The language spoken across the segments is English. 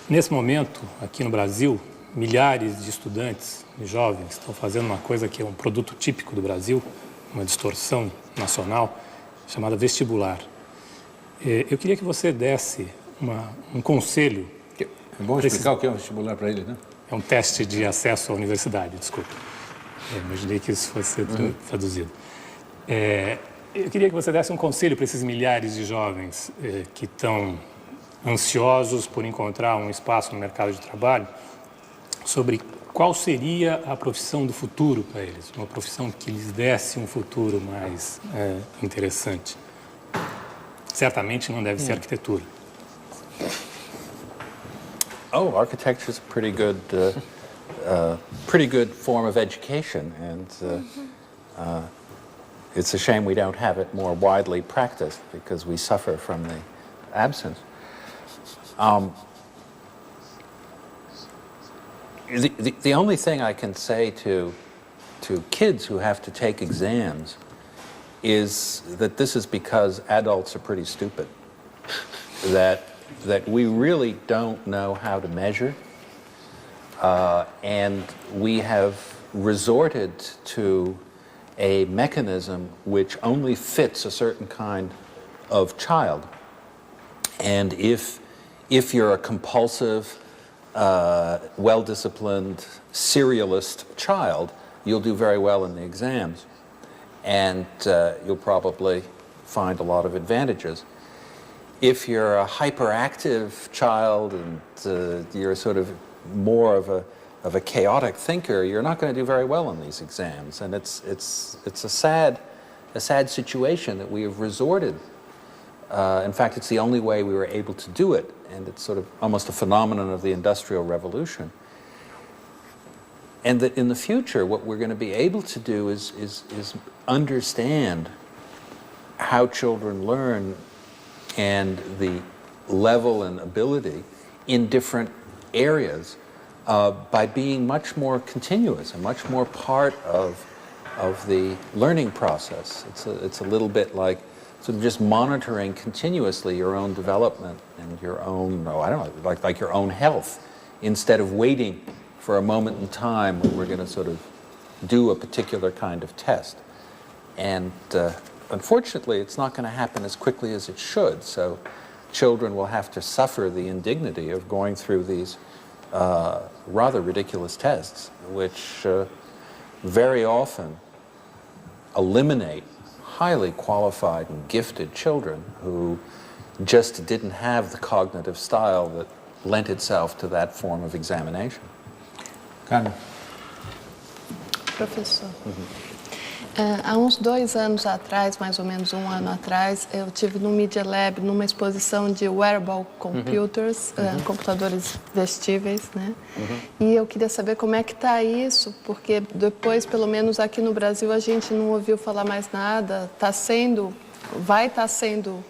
Nesse momento, aqui no Brasil, milhares de estudantes e jovens estão fazendo uma coisa que é um produto típico do Brasil, uma distorção nacional, chamada vestibular. Eu queria que você desse um conselho. É bom explicar o que é um vestibular para ele, né? É um teste de acesso à universidade, desculpa. Imaginei que isso fosse traduzido. Eu queria que você desse um conselho para esses milhares de jovens que estão ansiosos por encontrar um espaço no mercado de trabalho, sobre qual seria a profissão do futuro para eles, uma profissão que lhes desse um futuro mais interessante. Certamente não deve ser arquitetura. Oh, architecture is a pretty good form of education, and it's a shame we don't have it more widely practiced because we suffer from the absence. The only thing I can say to kids who have to take exams is that this is because adults are pretty stupid. That we really don't know how to measure, and we have resorted to a mechanism which only fits a certain kind of child. And if you're a compulsive, well-disciplined, serialist child, you'll do very well in the exams, and you'll probably find a lot of advantages. If you're a hyperactive child and you're sort of more of a chaotic thinker, you're not going to do very well in these exams, and it's a sad situation that we have resorted. In fact, it's the only way we were able to do it, and it's sort of almost a phenomenon of the Industrial Revolution. And that in the future, what we're going to be able to do is understand how children learn and the level and ability in different areas by being much more continuous and much more part of the learning process. It's a little bit like sort of just monitoring continuously your own development and your own, like your own health, instead of waiting for a moment in time when we're going to sort of do a particular kind of test. And unfortunately, it's not going to happen as quickly as it should, so children will have to suffer the indignity of going through these rather ridiculous tests, which very often eliminate highly qualified and gifted children who just didn't have the cognitive style that lent itself to that form of examination. Carmen. Professor, há uns 2 anos atrás, mais ou menos 1 ano atrás, eu tive no Media Lab, numa exposição de wearable computers, computadores vestíveis, né? E eu queria saber como é que está isso, porque depois, pelo menos aqui no Brasil, a gente não ouviu falar mais nada. Vai estar sendo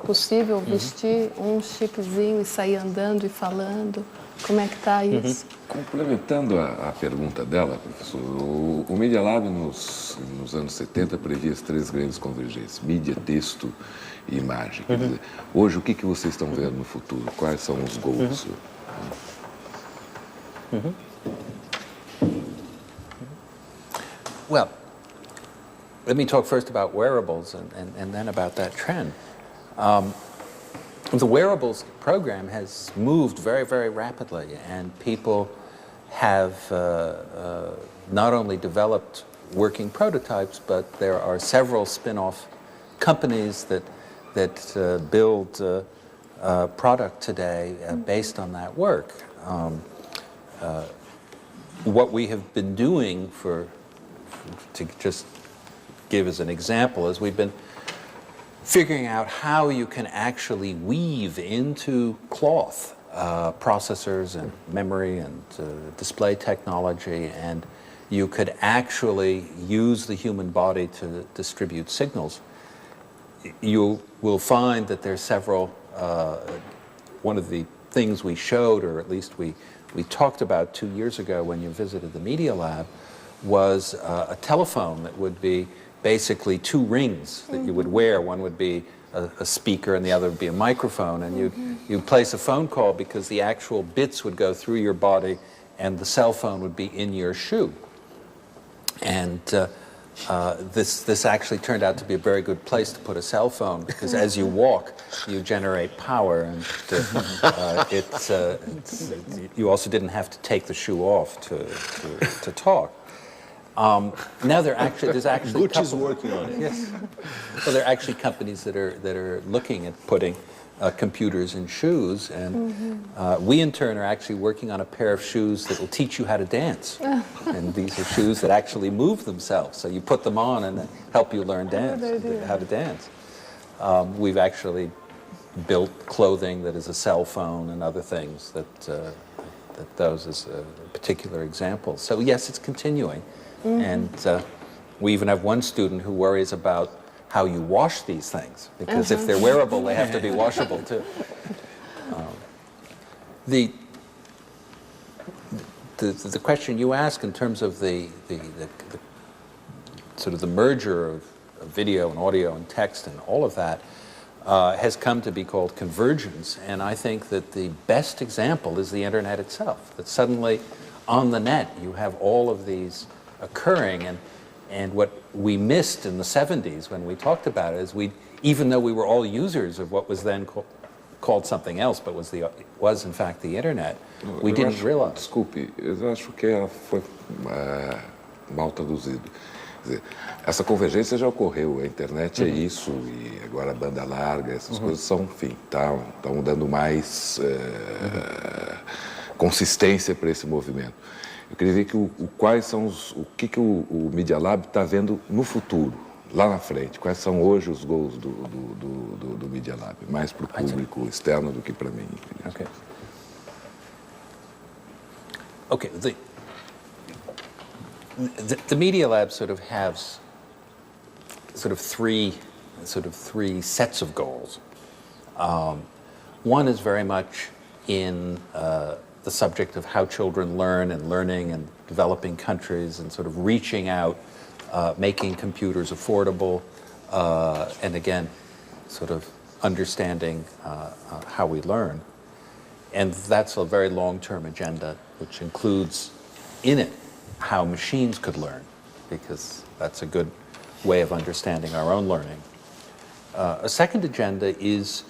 possível vestir um chipzinho e sair andando e falando? Como é que está isso? Complementando a pergunta dela, professor, o Media Lab nos anos 70 previa as 3 grandes convergências: mídia, texto e imagem. Quer dizer, hoje, o que vocês estão vendo no futuro? Quais são os goals? Well, let me talk first about wearables and then about that trend. The wearables program has moved very, very rapidly, and people have not only developed working prototypes, but there are several spin-off companies that build product today based on that work. What we have been doing to just give as an example, is we've been figuring out how you can actually weave into cloth processors and memory and display technology, and you could actually use the human body to distribute signals. You will find that there's several, one of the things we showed, or at least we talked about 2 years ago when you visited the Media Lab, was a telephone that would be basically 2 rings that you would wear. One would be a speaker and the other would be a microphone, and you'd place a phone call because the actual bits would go through your body and the cell phone would be in your shoe. And this actually turned out to be a very good place to put a cell phone, because as you walk, you generate power, and you also didn't have to take the shoe off to talk. Now there's actually Gucci's working on it. Yes. Well, there are actually companies that are looking at putting computers in shoes, and we in turn are actually working on a pair of shoes that will teach you how to dance. And these are shoes that actually move themselves, so you put them on and they help you learn how to dance. We've actually built clothing that is a cell phone and other things that those is a particular example. So yes, it's continuing. And we even have one student who worries about how you wash these things, because if they're wearable, they have to be washable too. The question you ask in terms of the sort of the merger of video and audio and text and all of that has come to be called convergence, and I think that the best example is the internet itself, that suddenly on the net you have all of these occurring, and what we missed in the 70s when we talked about it is even though we were all users of what was then called something else, but was in fact the internet, we didn't realize. Desculpe, eu acho que ela foi mal traduzido. Quer dizer, essa convergência já ocorreu, a internet é isso, e agora a banda larga, essas coisas são, enfim, estão dando mais consistência para esse movimento. Eu queria ver quais são o que o Media Lab está vendo no futuro, lá na frente. Quais são hoje os goals do Media Lab, mais para o público externo do que para mim. Okay. The Media Lab sort of has three sets of goals. One is very much in the subject of how children learn and learning and developing countries and sort of reaching out, making computers affordable, and again, sort of understanding how we learn. And that's a very long-term agenda, which includes in it how machines could learn, because that's a good way of understanding our own learning. A second agenda is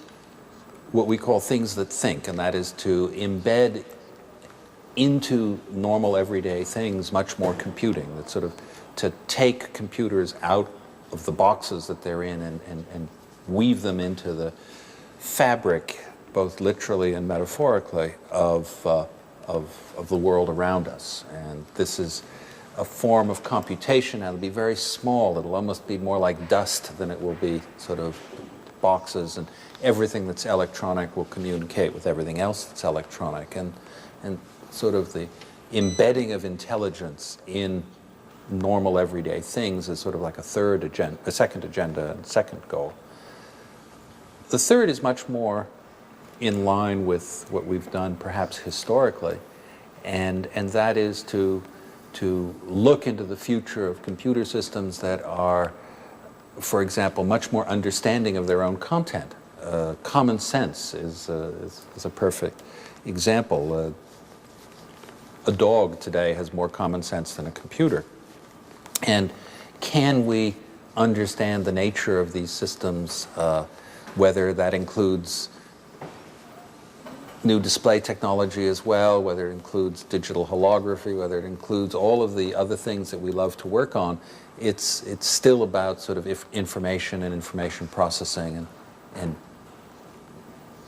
what we call things that think, and that is to embed into normal everyday things much more computing, that sort of to take computers out of the boxes that they're in and weave them into the fabric, both literally and metaphorically, of the world around us. And this is a form of computation. It'll be very small. It'll almost be more like dust than it will be sort of boxes, and everything that's electronic will communicate with everything else that's electronic. And sort of the embedding of intelligence in normal everyday things is sort of like a second agenda and second goal. The third is much more in line with what we've done perhaps historically, and that is to look into the future of computer systems that are, for example, much more understanding of their own content. Common sense is a perfect example. A dog today has more common sense than a computer. And can we understand the nature of these systems, whether that includes new display technology as well, whether it includes digital holography, whether it includes all of the other things that we love to work on? It's still about sort of information and information processing and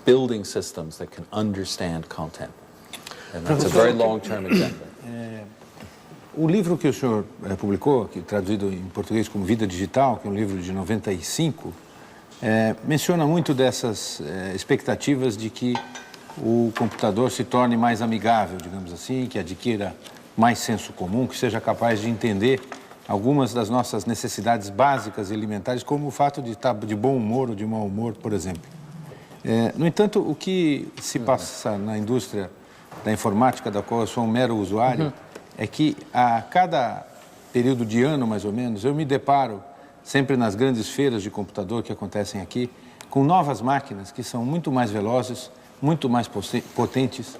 building systems that can understand content. And that's a very long-term agenda. O livro que o senhor publicou, que traduzido em português como Vida Digital, que é um livro de 95, menciona muito dessas expectativas de que o computador se torne mais amigável, digamos assim, que adquira mais senso comum, que seja capaz de entender algumas das nossas necessidades básicas e elementares, como o fato de estar de bom humor ou de mau humor, por exemplo. No entanto, o que se passa na indústria da informática, da qual eu sou um mero usuário, é que a cada período de ano, mais ou menos, eu me deparo, sempre nas grandes feiras de computador que acontecem aqui, com novas máquinas que são muito mais velozes, muito mais potentes,